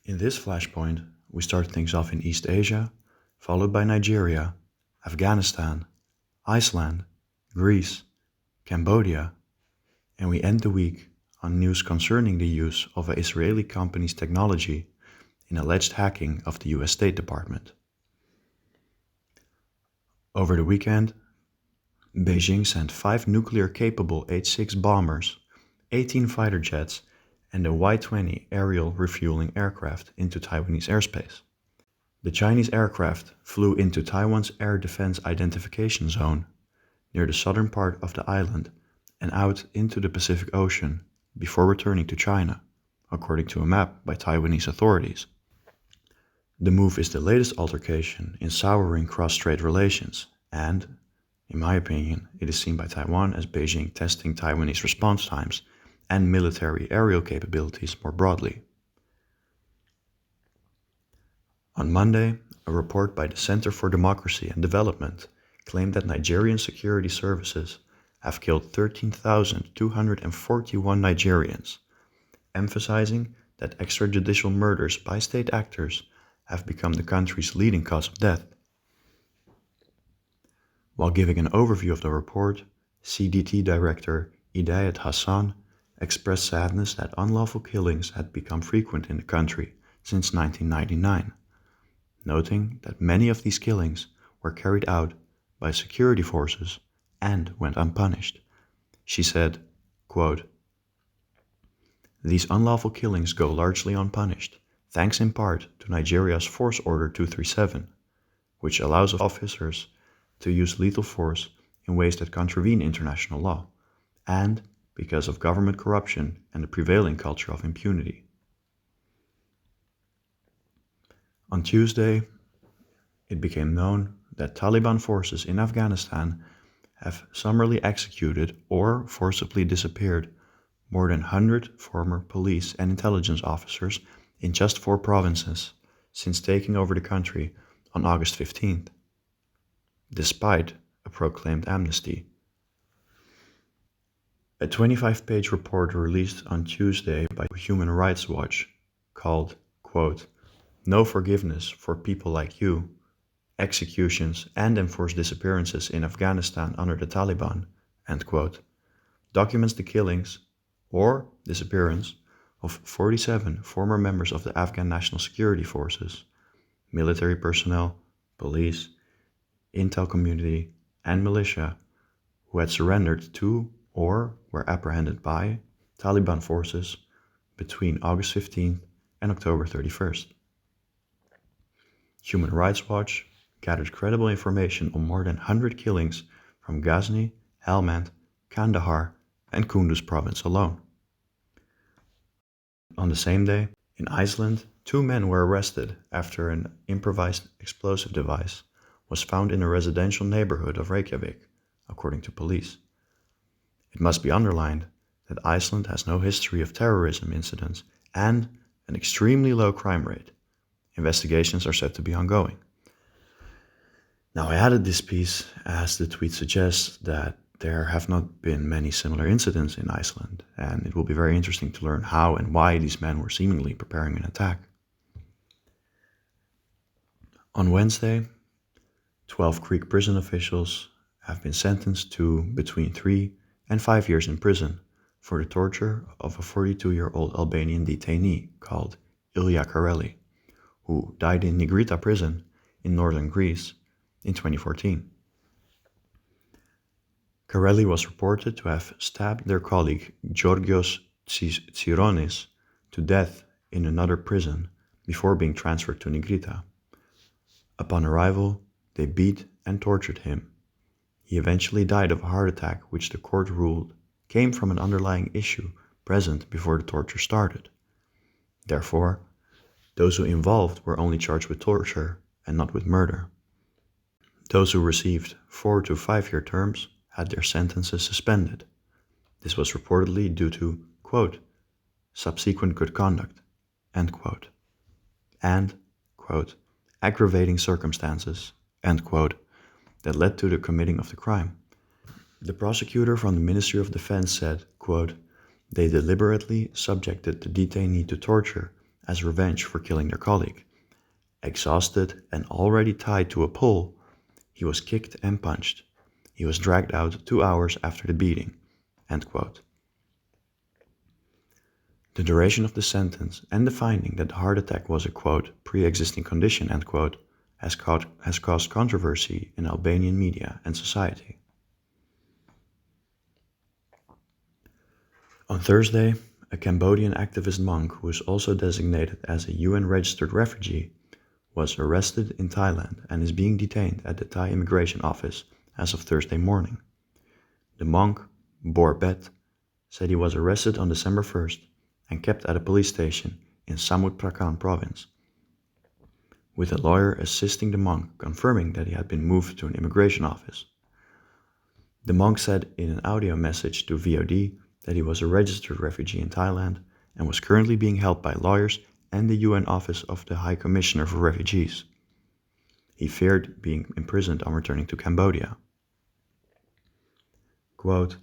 In this Flashpoint, we start things off in East Asia, followed by Nigeria, Afghanistan, Iceland, Greece, Cambodia, and we end the week on news concerning the use of an Israeli company's technology in alleged hacking of the US State Department. Over the weekend, Beijing sent 5 nuclear-capable H-6 bombers, 18 fighter jets, and a Y-20 aerial refueling aircraft into Taiwanese airspace. The Chinese aircraft flew into Taiwan's Air Defense Identification Zone, near the southern part of the island, and out into the Pacific Ocean before returning to China, according to a map by Taiwanese authorities. The move is the latest altercation in souring cross-strait relations, and, in my opinion, it is seen by Taiwan as Beijing testing Taiwanese response times and military aerial capabilities more broadly. On Monday, a report by the Center for Democracy and Development claimed that Nigerian security services have killed 13,241 Nigerians, emphasizing that extrajudicial murders by state actors have become the country's leading cause of death. While giving an overview of the report, CDT Director Idayat Hassan expressed sadness that unlawful killings had become frequent in the country since 1999, noting that many of these killings were carried out by security forces and went unpunished. She said, quote, "These unlawful killings go largely unpunished, thanks in part to Nigeria's Force Order 237, which allows officers to use lethal force in ways that contravene international law, and because of government corruption and the prevailing culture of impunity." On Tuesday, it became known that Taliban forces in Afghanistan have summarily executed or forcibly disappeared more than 100 former police and intelligence officers in just 4 provinces since taking over the country on August 15th, despite a proclaimed amnesty. A 25-page report released on Tuesday by Human Rights Watch called, quote, "No Forgiveness for People Like You, Executions and Enforced Disappearances in Afghanistan under the Taliban," end quote, documents the killings or disappearance of 47 former members of the Afghan National Security Forces, military personnel, police, intel community, and militia who had surrendered to or were apprehended by Taliban forces between August 15th and October 31st. Human Rights Watch gathered credible information on more than 100 killings from Ghazni, Helmand, Kandahar, and Kunduz province alone. On the same day, in Iceland, 2 men were arrested after an improvised explosive device was found in a residential neighborhood of Reykjavik, according to police. It must be underlined that Iceland has no history of terrorism incidents and an extremely low crime rate. Investigations are said to be ongoing. Now, I added this piece as the tweet suggests that there have not been many similar incidents in Iceland, and it will be very interesting to learn how and why these men were seemingly preparing an attack. On Wednesday, 12 Greek prison officials have been sentenced to between 3 and 5 years in prison for the torture of a 42-year-old Albanian detainee called Ilya Kareli, who died in Nigrita prison in northern Greece in 2014. Kareli was reported to have stabbed their colleague Georgios Tsironis to death in another prison before being transferred to Nigrita. Upon arrival, they beat and tortured him. He eventually died of a heart attack, which the court ruled came from an underlying issue present before the torture started. Therefore, those who involved were only charged with torture and not with murder. Those who received 4 to 5 year terms had their sentences suspended. This was reportedly due to, quote, "subsequent good conduct," end quote, and, quote, "aggravating circumstances," end quote, that led to the committing of the crime. The prosecutor from the Ministry of Defense said, quote, "They deliberately subjected the detainee to torture as revenge for killing their colleague. Exhausted and already tied to a pole, he was kicked and punched. He was dragged out 2 hours after the beating. End quote. The duration of the sentence and the finding that the heart attack was a, quote, pre-existing condition, end quote, has caused controversy in Albanian media and society. On Thursday, a Cambodian activist monk who is also designated as a UN-registered refugee was arrested in Thailand and is being detained at the Thai immigration office as of Thursday morning. The monk, Bor Bet, said he was arrested on December 1st and kept at a police station in Samut Prakan province, with a lawyer assisting the monk confirming that he had been moved to an immigration office. The monk said in an audio message to VOD that he was a registered refugee in Thailand and was currently being held by lawyers and the UN Office of the High Commissioner for Refugees. He feared being imprisoned on returning to Cambodia. Quote,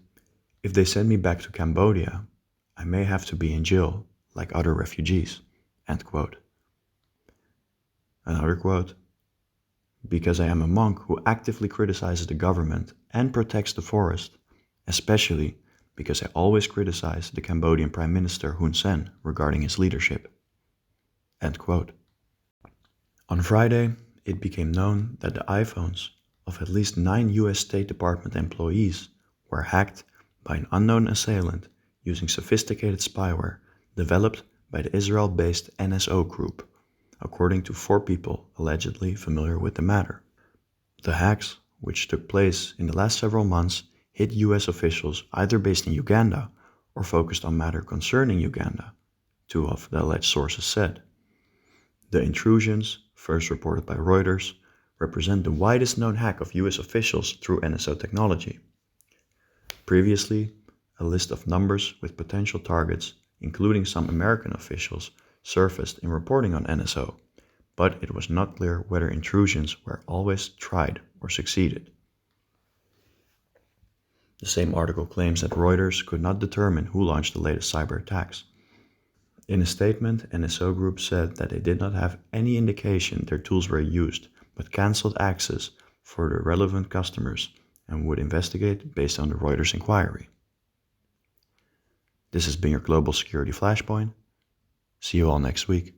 "If they send me back to Cambodia, I may have to be in jail like other refugees." End quote. Another quote, "Because I am a monk who actively criticizes the government and protects the forest, especially because I always criticize the Cambodian Prime Minister Hun Sen regarding his leadership." End quote. On Friday, it became known that the iPhones of at least 9 US State Department employees were hacked by an unknown assailant using sophisticated spyware developed by the Israel-based NSO group, according to 4 people allegedly familiar with the matter. The hacks, which took place in the last several months, hit US officials either based in Uganda or focused on matter concerning Uganda, 2 of the alleged sources said. The intrusions, first reported by Reuters, represent the widest known hack of US officials through NSO technology. Previously, a list of numbers with potential targets, including some American officials, surfaced in reporting on NSO, but it was not clear whether intrusions were always tried or succeeded. The same article claims that Reuters could not determine who launched the latest cyber attacks. In a statement, NSO Group said that they did not have any indication their tools were used, but cancelled access for the relevant customers and would investigate based on the Reuters inquiry. This has been your Global Security Flashpoint. See you all next week.